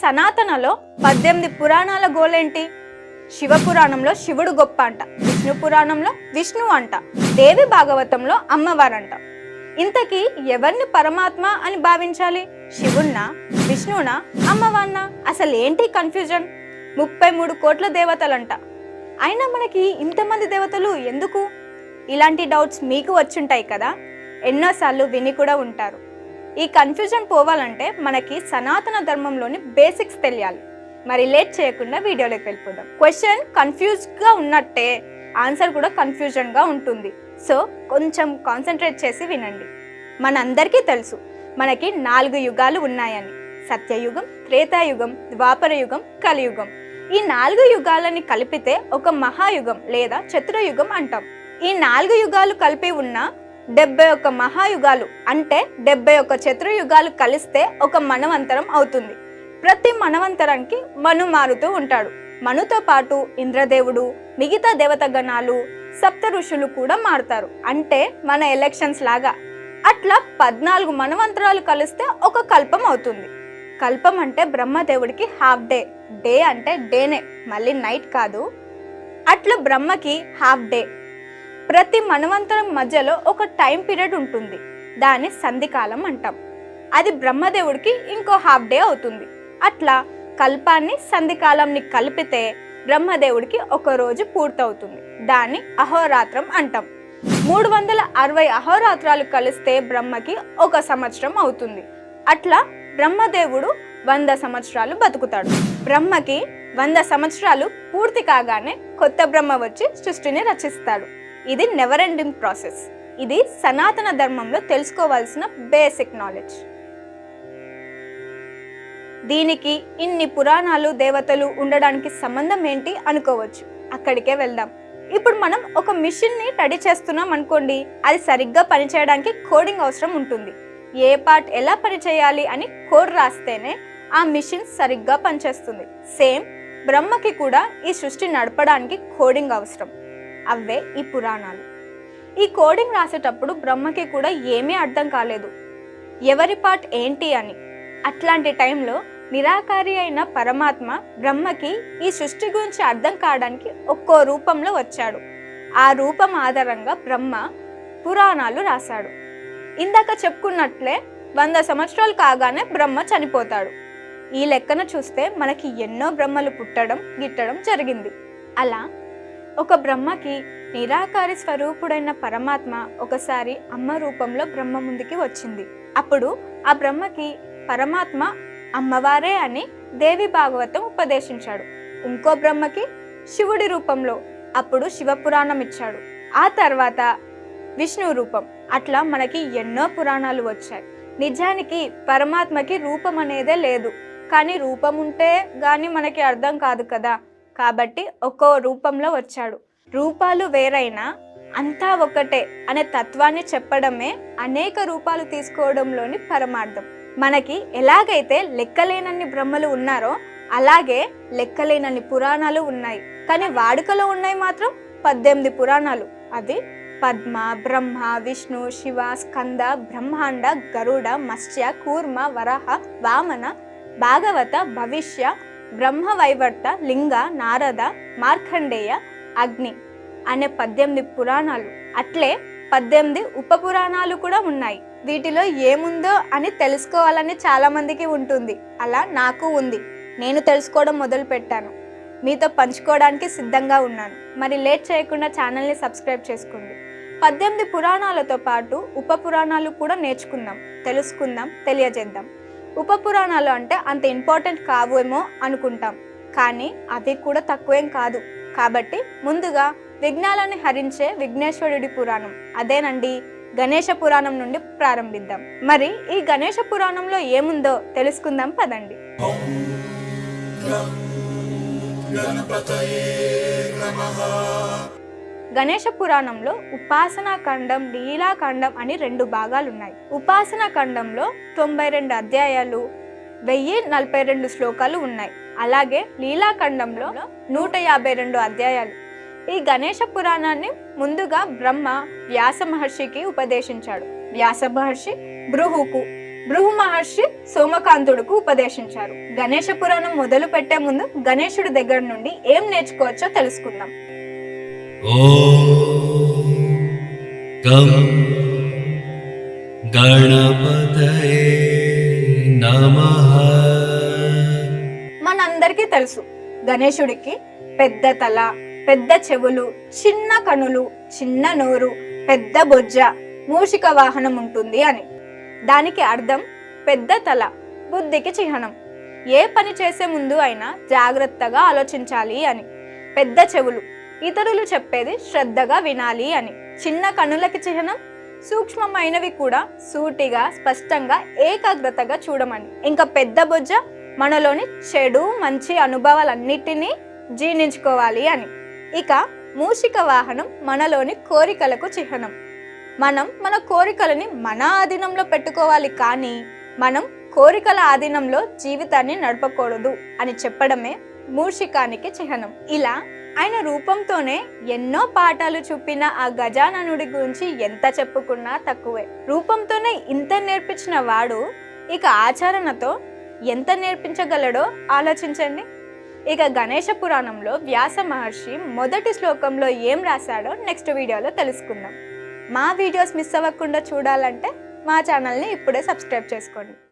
సనాతనలో 18 పురాణాల గోలేంటి? శివ పురాణంలో శివుడు గొప్ప అంట, విష్ణు పురాణంలో విష్ణువు అంట, దేవి భాగవతంలో అమ్మవారంట. ఇంతకీ ఎవరిని పరమాత్మ అని భావించాలి? శివున్నా, విష్ణువునా, అమ్మవారినా? అసలు ఏంటి కన్ఫ్యూజన్? 33 కోట్ల దేవతలంట. అయినా మనకి ఇంతమంది దేవతలు ఎందుకు? ఇలాంటి డౌట్స్ మీకు వచ్చుంటాయి కదా, ఎన్నోసార్లు విని కూడా ఉంటారు. ఈ కన్ఫ్యూజన్ పోవాలంటే మనకి సనాతన ధర్మంలోని బేసిక్స్ తెలియాలి. మరి లేట్ చేయకుండా వీడియోలోకి వెళ్ళిపోదాం. క్వశ్చన్ కన్ఫ్యూజ్గా ఉన్నట్టే ఆన్సర్ కూడా కన్ఫ్యూజన్గా ఉంటుంది. సో కొంచెం కాన్సన్ట్రేట్ చేసి వినండి. మనందరికీ తెలుసు మనకి 4 యుగాలు ఉన్నాయని. సత్యయుగం, త్రేతాయుగం, ద్వాపర యుగం, కలియుగం. ఈ 4 యుగాలని కలిపితే ఒక మహాయుగం లేదా చతురయుగం అంటాం. ఈ 4 యుగాలు కలిపి ఉన్న 71 మహాయుగాలు అంటే 71 చతురయుగాలు కలిస్తే ఒక మన్వంతరం అవుతుంది. ప్రతి మన్వంతరానికి మను మారుతూ ఉంటాడు. మనుతో పాటు ఇంద్రదేవుడు, మిగతా దేవత గణాలు, సప్త ఋషులు కూడా మారుతారు. అంటే మన ఎలక్షన్స్ లాగా. అట్లా 14 మన్వంతరాలు కలిస్తే ఒక కల్పం అవుతుంది. కల్పం అంటే బ్రహ్మదేవుడికి హాఫ్ డే. డే అంటే డేనే, మళ్ళీ నైట్ కాదు. అట్లా బ్రహ్మకి హాఫ్ డే. ప్రతి మన్వంతరం మధ్యలో ఒక టైం పీరియడ్ ఉంటుంది. దాన్ని సంధికాలం అంటాం. అది బ్రహ్మదేవుడికి ఇంకో హాఫ్ డే అవుతుంది. అట్లా కల్పాన్ని సంధికాలంని కలిపితే బ్రహ్మదేవుడికి ఒక రోజు పూర్తవుతుంది. దాన్ని అహోరాత్రం అంటాం. 360 అహోరాత్రాలు కలిస్తే బ్రహ్మకి ఒక సంవత్సరం అవుతుంది. అట్లా బ్రహ్మదేవుడు 100 సంవత్సరాలు బతుకుతాడు. బ్రహ్మకి 100 సంవత్సరాలు పూర్తి కాగానే కొత్త బ్రహ్మ వచ్చి సృష్టిని రచిస్తాడు. ఇది నెవర్ ఎండింగ్ ప్రాసెస్. ఇది సనాతన ధర్మంలో తెలుసుకోవాల్సిన బేసిక్ నాలెడ్జ్. దీనికి ఇన్ని పురాణాలు, దేవతలు ఉండడానికి సంబంధం ఏంటి అనుకోవచ్చు. అక్కడికే వెళ్దాం. ఇప్పుడు మనం ఒక మిషన్ని రెడీ చేస్తున్నాం అనుకోండి. అది సరిగ్గా పనిచేయడానికి కోడింగ్ అవసరం ఉంటుంది. ఏ పార్ట్ ఎలా పనిచేయాలి అని కోడ్ రాస్తేనే ఆ మిషన్ సరిగ్గా పనిచేస్తుంది. సేమ్ బ్రహ్మకి కూడా ఈ సృష్టి నడపడానికి కోడింగ్ అవసరం. అవే ఈ పురాణాలు. ఈ కోడింగ్ రాసేటప్పుడు బ్రహ్మకి కూడా ఏమీ అర్థం కాలేదు, ఎవరి పార్ట్ ఏంటి అని. అట్లాంటి టైంలో నిరాకారి అయిన పరమాత్మ బ్రహ్మకి ఈ సృష్టి గురించి అర్థం కావడానికి ఒక్కో రూపంలో వచ్చాడు. ఆ రూపం ఆధారంగా బ్రహ్మ పురాణాలు రాశాడు. ఇందాక చెప్పుకున్నట్లే 100 సంవత్సరాలు కాగానే బ్రహ్మ చనిపోతాడు. ఈ లెక్కన చూస్తే మనకి ఎన్నో బ్రహ్మలు పుట్టడం గిట్టడం జరిగింది. అలా ఒక బ్రహ్మకి నిరాకారి స్వరూపుడైన పరమాత్మ ఒకసారి అమ్మ రూపంలో బ్రహ్మ ముందుకి వచ్చింది. అప్పుడు ఆ బ్రహ్మకి పరమాత్మ అమ్మవారే అని దేవి భాగవతం ఉపదేశించాడు. ఇంకో బ్రహ్మకి శివుడి రూపంలో అప్పుడు శివపురాణం ఇచ్చాడు. ఆ తర్వాత విష్ణు రూపం. అట్లా మనకి ఎన్నో పురాణాలు వచ్చాయి. నిజానికి పరమాత్మకి రూపం అనేదే లేదు. కానీ రూపం ఉంటే కానీ మనకి అర్థం కాదు కదా, కాబట్టి ఒక్కో రూపంలో వచ్చాడు. రూపాలు వేరైనా అంతా ఒకటే అనే తత్వాన్ని చెప్పడమే అనేక రూపాలు తీసుకోవడంలోని పరమార్థం. మనకి ఎలాగైతే లెక్కలేనన్ని బ్రహ్మలు ఉన్నారో అలాగే లెక్కలేనన్ని పురాణాలు ఉన్నాయి. కానీ వాడుకలో ఉన్నాయి మాత్రం 18 పురాణాలు. అవి పద్మ, బ్రహ్మ, విష్ణు, శివ, స్కంద, బ్రహ్మాండ, గరుడ, మత్స్య, కూర్మ, వరాహ, వామన, భాగవత, భవిష్య, బ్రహ్మవైవర్త, లింగ, నారద, మార్కండేయ, అగ్ని అనే 18 పురాణాలు. అట్లే 18 ఉప పురాణాలు కూడా ఉన్నాయి. వీటిలో ఏముందో అని తెలుసుకోవాలని చాలా మందికి ఉంటుంది. అలా నాకు ఉంది. నేను తెలుసుకోవడం మొదలు పెట్టాను. మీతో పంచుకోవడానికి సిద్ధంగా ఉన్నాను. మరి లేట్ చేయకుండా ఛానల్ని సబ్స్క్రైబ్ చేసుకోండి. 18 పురాణాలతో పాటు ఉప పురాణాలు కూడా నేర్చుకుందాం, తెలుసుకుందాం, తెలియజేద్దాం. ఉప పురాణాలు అంటే అంత ఇంపార్టెంట్ కావేమో అనుకుంటాం, కానీ అవి కూడా తక్కువేం కాదు. కాబట్టి ముందుగా విఘ్నాలని హరించే విఘ్నేశ్వరుడి పురాణం, అదేనండి గణేష పురాణం నుండి ప్రారంభిద్దాం. మరి ఈ గణేష పురాణంలో ఏముందో తెలుసుకుందాం పదండి. గణేష పురాణంలో ఉపాసనా ఖండం, లీలాఖండం అని 2 భాగాలు ఉన్నాయి. ఉపాసనా ఖండంలో 92 అధ్యాయాలు, 1042 శ్లోకాలు ఉన్నాయి. అలాగే లీలాఖండంలో 152 అధ్యాయాలు. ఈ గణేష పురాణాన్ని ముందుగా బ్రహ్మ వ్యాస మహర్షికి ఉపదేశించాడు. వ్యాస మహర్షి భృగుకు, భృగు మహర్షి సోమకాంతుడుకు ఉపదేశించారు. గణేష పురాణం మొదలు పెట్టే ముందు గణేశుడి దగ్గర నుండి ఏం నేర్చుకోవచ్చో తెలుసుకుందాం. మనందరికీ తెలుసు, గణేశుడికి పెద్ద తల, పెద్ద చెవులు, చిన్న కనులు, చిన్న నోరు, పెద్ద బొజ్జ, మూషిక వాహనం ఉంటుంది అని. దానికి అర్థం పెద్ద తల బుద్ధికి చిహ్నం, ఏ పని చేసే ముందు అయినా జాగ్రత్తగా ఆలోచించాలి అని. పెద్ద చెవులు ఇతరులు చెప్పేది శ్రద్ధగా వినాలి అని. చిన్న కన్నులకి చిహ్నం సూక్ష్మమైనవి కూడా సూటిగా స్పష్టంగా ఏకాగ్రతగా చూడమని. ఇంకా పెద్ద బొజ్జ మనలోని చెడు మంచి అనుభవాలన్నిటినీ జీర్ణించుకోవాలి అని. ఇక మూషిక వాహనం మనలోని కోరికలకు చిహ్నం. మనం మన కోరికలని మన ఆధీనంలో పెట్టుకోవాలి, కానీ మనం కోరికల ఆధీనంలో జీవితాన్ని నడపకూడదు అని చెప్పడమే మూషికానికి చిహ్నం. ఇలా ఆయన రూపంతోనే ఎన్నో పాఠాలు చూపిన ఆ గజాననుడి గురించి ఎంత చెప్పుకున్నా తక్కువే. రూపంతోనే ఇంత నేర్పించిన వాడు ఇక ఆచరణతో ఎంత నేర్పించగలడో ఆలోచించండి. ఇక గణేష పురాణంలో వ్యాస మహర్షి మొదటి శ్లోకంలో ఏం రాశాడో నెక్స్ట్ వీడియోలో తెలుసుకుందాం. మా వీడియోస్ మిస్ అవ్వకుండా చూడాలంటే మా ఛానల్ని ఇప్పుడే సబ్స్క్రైబ్ చేసుకోండి.